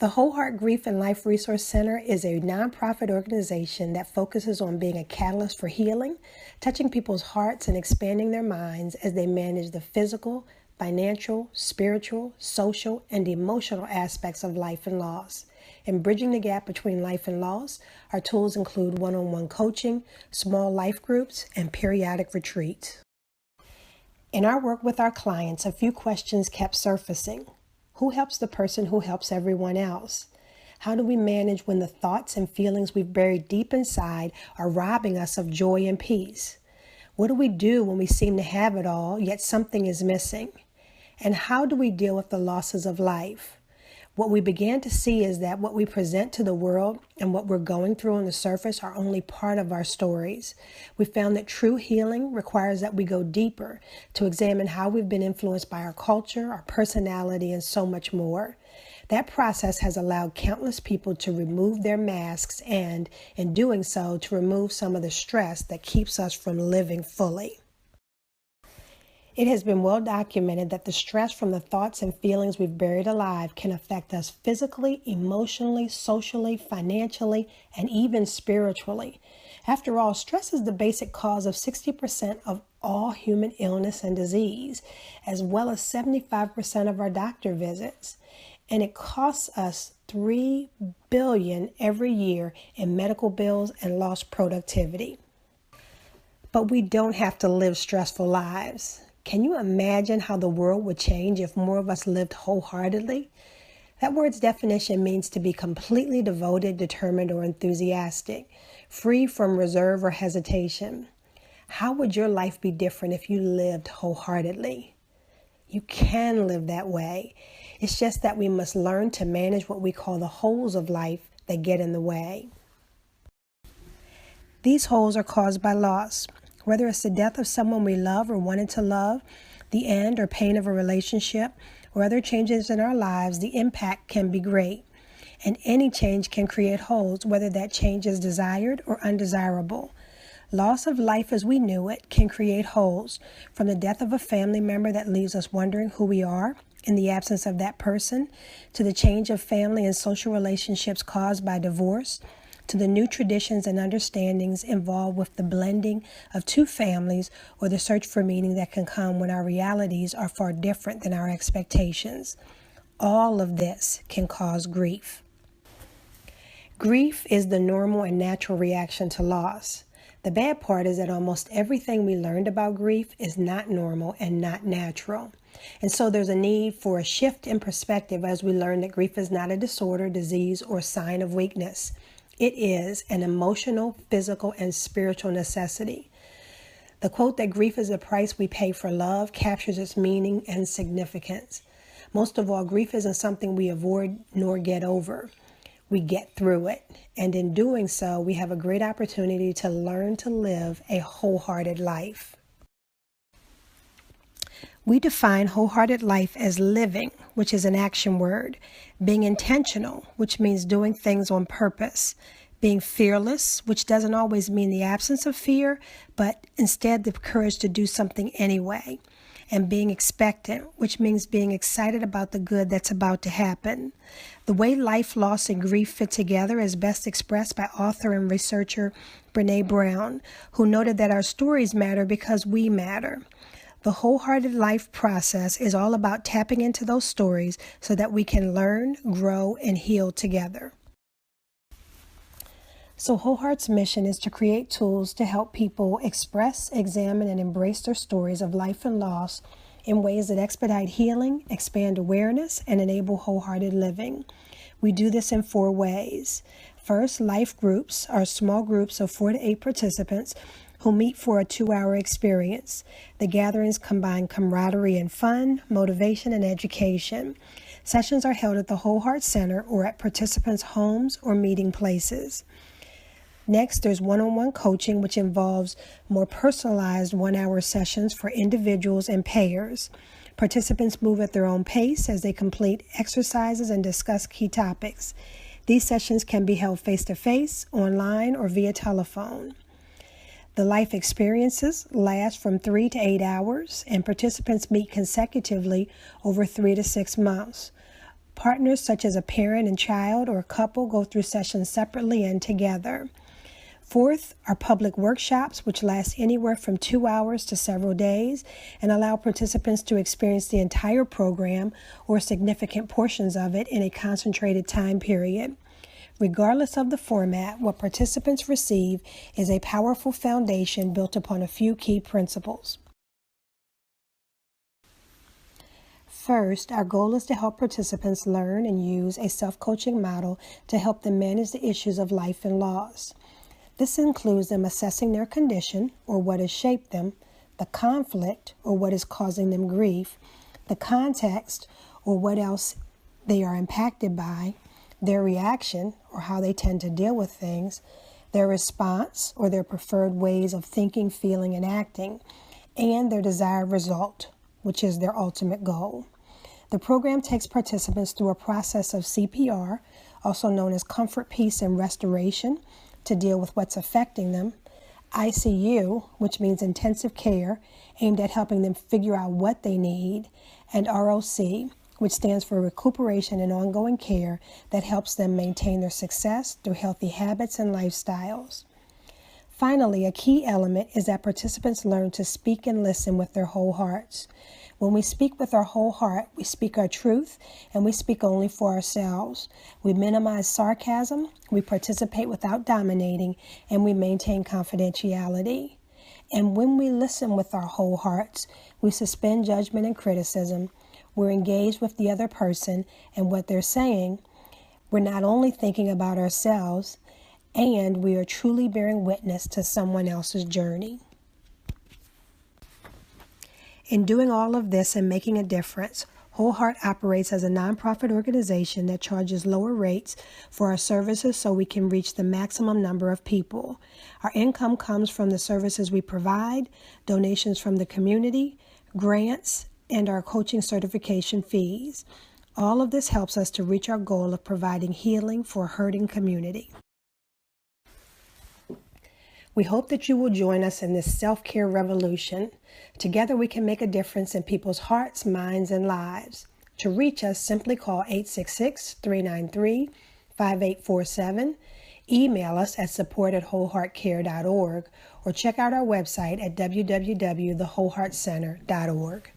The Whole Heart Grief and Life Resource Center is a nonprofit organization that focuses on being a catalyst for healing, touching people's hearts and expanding their minds as they manage the physical, financial, spiritual, social, and emotional aspects of life and loss. In bridging the gap between life and loss, our tools include one-on-one coaching, small life groups, and periodic retreats. In our work with our clients, a few questions kept surfacing. Who helps the person who helps everyone else? How do we manage when the thoughts and feelings we've buried deep inside are robbing us of joy and peace? What do we do when we seem to have it all, yet something is missing? And how do we deal with the losses of life? What we began to see is that what we present to the world and what we're going through on the surface are only part of our stories. We found that true healing requires that we go deeper to examine how we've been influenced by our culture, our personality, and so much more. That process has allowed countless people to remove their masks and, in doing so, to remove some of the stress that keeps us from living fully. It has been well documented that the stress from the thoughts and feelings we've buried alive can affect us physically, emotionally, socially, financially, and even spiritually. After all, stress is the basic cause of 60% of all human illness and disease, as well as 75% of our doctor visits. And it costs us $3 billion every year in medical bills and lost productivity. But we don't have to live stressful lives. Can you imagine how the world would change if more of us lived wholeheartedly? That word's definition means to be completely devoted, determined, or enthusiastic, free from reserve or hesitation. How would your life be different if you lived wholeheartedly? You can live that way. It's just that we must learn to manage what we call the holes of life that get in the way. These holes are caused by loss. Whether it's the death of someone we love or wanted to love, the end or pain of a relationship, or other changes in our lives, the impact can be great. And any change can create holes, whether that change is desired or undesirable. Loss of life as we knew it can create holes, from the death of a family member that leaves us wondering who we are in the absence of that person, to the change of family and social relationships caused by divorce, to the new traditions and understandings involved with the blending of two families, or the search for meaning that can come when our realities are far different than our expectations. All of this can cause grief. Grief is the normal and natural reaction to loss. The bad part is that almost everything we learned about grief is not normal and not natural. And so there's a need for a shift in perspective as we learn that grief is not a disorder, disease, or sign of weakness. It is an emotional, physical, and spiritual necessity. The quote that grief is the price we pay for love captures its meaning and significance. Most of all, grief isn't something we avoid nor get over. We get through it. And in doing so, we have a great opportunity to learn to live a wholehearted life. We define wholehearted life as living, which is an action word, being intentional, which means doing things on purpose, being fearless, which doesn't always mean the absence of fear, but instead the courage to do something anyway, and being expectant, which means being excited about the good that's about to happen. The way life, loss, and grief fit together is best expressed by author and researcher Brené Brown, who noted that our stories matter because we matter. The wholehearted life process is all about tapping into those stories so that we can learn, grow, and heal together. So Whole Heart's mission is to create tools to help people express, examine, and embrace their stories of life and loss in ways that expedite healing, expand awareness, and enable wholehearted living. We do this in 4 ways. First, life groups are small groups of 4 to 8 participants who meet for a 2-hour experience. The gatherings combine camaraderie and fun, motivation, and education. Sessions are held at the Whole Heart Center or at participants' homes or meeting places. Next, there's one-on-one coaching, which involves more personalized 1-hour sessions for individuals and pairs. Participants move at their own pace as they complete exercises and discuss key topics. These sessions can be held face-to-face, online, or via telephone. The life experiences last from 3 to 8 hours, and participants meet consecutively over 3 to 6 months. Partners such as a parent and child or a couple go through sessions separately and together. Fourth are public workshops, which last anywhere from 2 hours to several days and allow participants to experience the entire program or significant portions of it in a concentrated time period. Regardless of the format, what participants receive is a powerful foundation built upon a few key principles. First, our goal is to help participants learn and use a self-coaching model to help them manage the issues of life and loss. This includes them assessing their condition, or what has shaped them, the conflict, or what is causing them grief, the context, or what else they are impacted by, their reaction, or how they tend to deal with things, their response, or their preferred ways of thinking, feeling, and acting, and their desired result, which is their ultimate goal. The program takes participants through a process of CPR, also known as comfort, peace, and restoration, to deal with what's affecting them, ICU, which means intensive care, aimed at helping them figure out what they need, and ROC, which stands for recuperation and ongoing care that helps them maintain their success through healthy habits and lifestyles. Finally, a key element is that participants learn to speak and listen with their whole hearts. When we speak with our whole heart, we speak our truth, and we speak only for ourselves. We minimize sarcasm, we participate without dominating, and we maintain confidentiality. And when we listen with our whole hearts, we suspend judgment and criticism. We're engaged with the other person and what they're saying. We're not only thinking about ourselves, and we are truly bearing witness to someone else's journey. In doing all of this and making a difference, Whole Heart operates as a nonprofit organization that charges lower rates for our services so we can reach the maximum number of people. Our income comes from the services we provide, donations from the community, grants, and our coaching certification fees. All of this helps us to reach our goal of providing healing for a hurting community. We hope that you will join us in this self-care revolution. Together we can make a difference in people's hearts, minds, and lives. To reach us, simply call 866-393-5847, email us at support@wholeheartcare.org, or check out our website at www.thewholeheartcenter.org.